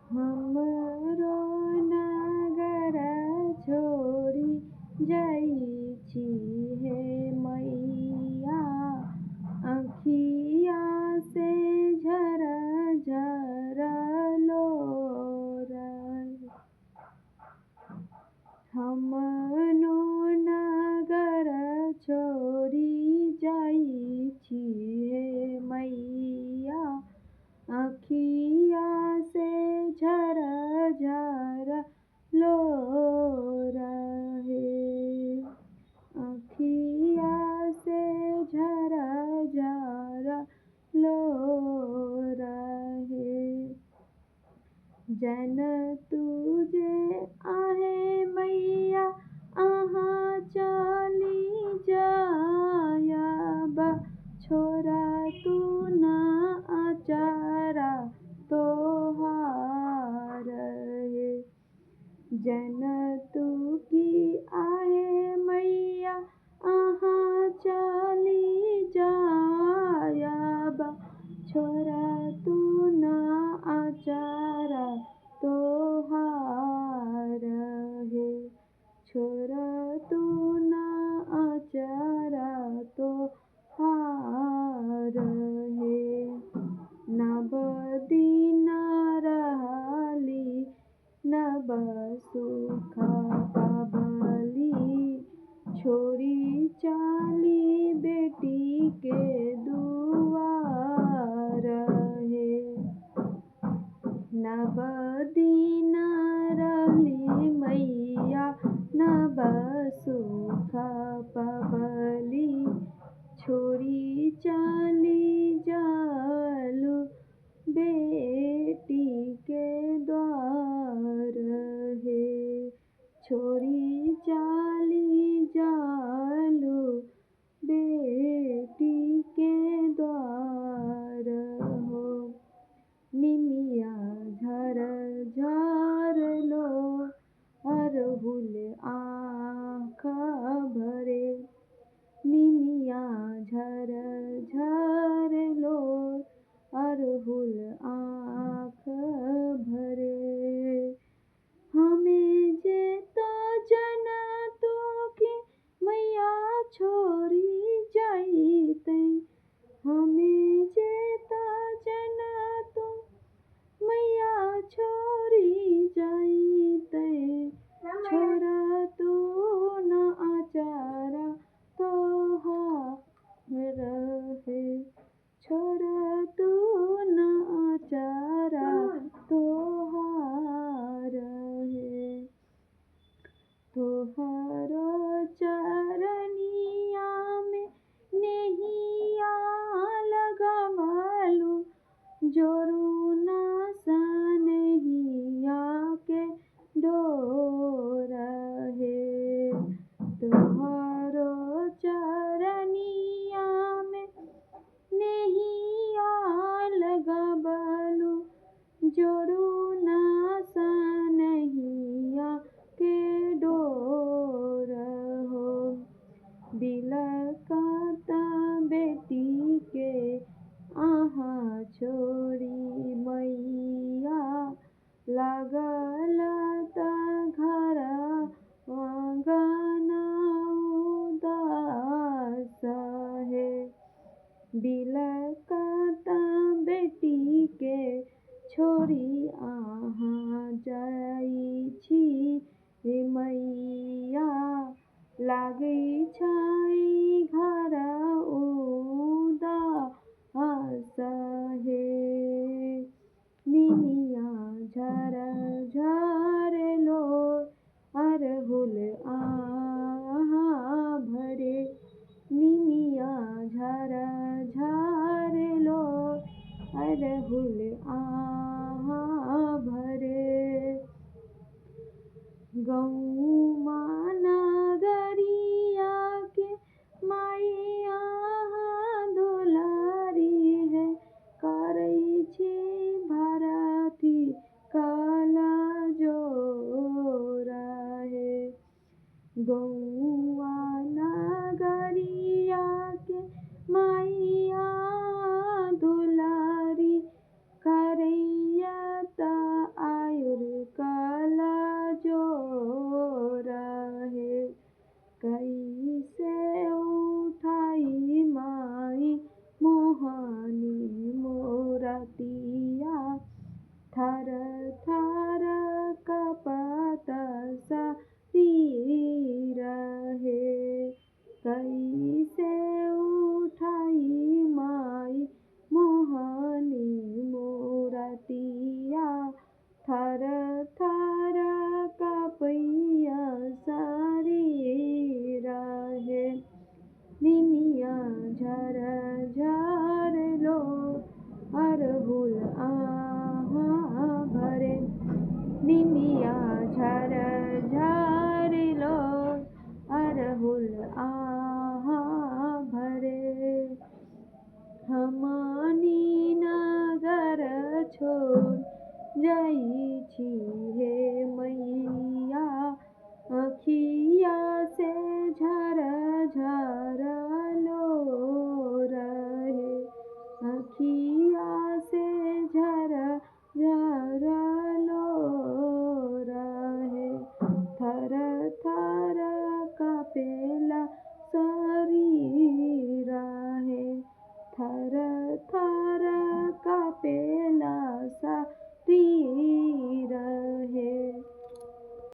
हमरो नगर छोड़ी जाइछि हे मैया, अखिया से झर झर लोर। हमनो नगर छोड़ी जाइछि हे मैया, अखिया से झर झर लोर हे। अखिया से झर झर लोर हे। जन तुझे आहे मैया अहाँ चली जायब, छोरा तू न अचारा तोहार हे। जन तू की आहे मैया अहाँ चली जायब, छोरा तू न अचारा तोहार हे। छोरा तू न अचारा तोहार हे। नव दिन रहली नव सुख पबली, छोड़ी चली बेटी के दुआर हे। नव दिन रहली मैया नव सुख पबली, छोड़ी चली जालू बेटी के द्वार हे। छोड़ी चली जालू बेटी के द्वार हो। निमिया झर झर लो अरहुल आँख भरे, निमिया झर झर लो अरहुल आँख भरे। हमें जेता जन तो की मैया छोड़ी जाइते, हमें जेता जन तो मैया छोड़ी जाइते, छोरा तू न अचारा तोहार हे। छोरा तू न अचारा तोहार हे। तोहरो चरनिया में नेहिया लगवलु, जोरू न सनहिया के डोर हे। तोहरो चरनिया में नेहिया लगवलु, जोरू न सनहिया के डोर हो। बिलकता बेटी के अहाँ छोड़ी मैया, लागल त घर आंगन उदास हे। बिलकता बेटी के छोड़ी अहाँ जाइछि हे मैया, लागै छै घर उदास हे। निमिया झर झर लो अरहुल आहाँ भरे, निमिया झर झर लो अरहुल आहाँ भरे। गौमा नगरिया के झर झरिलो अरहुल आहा भरे। हमनी नगर छोड़ जाइ छी हे मैया, अखिया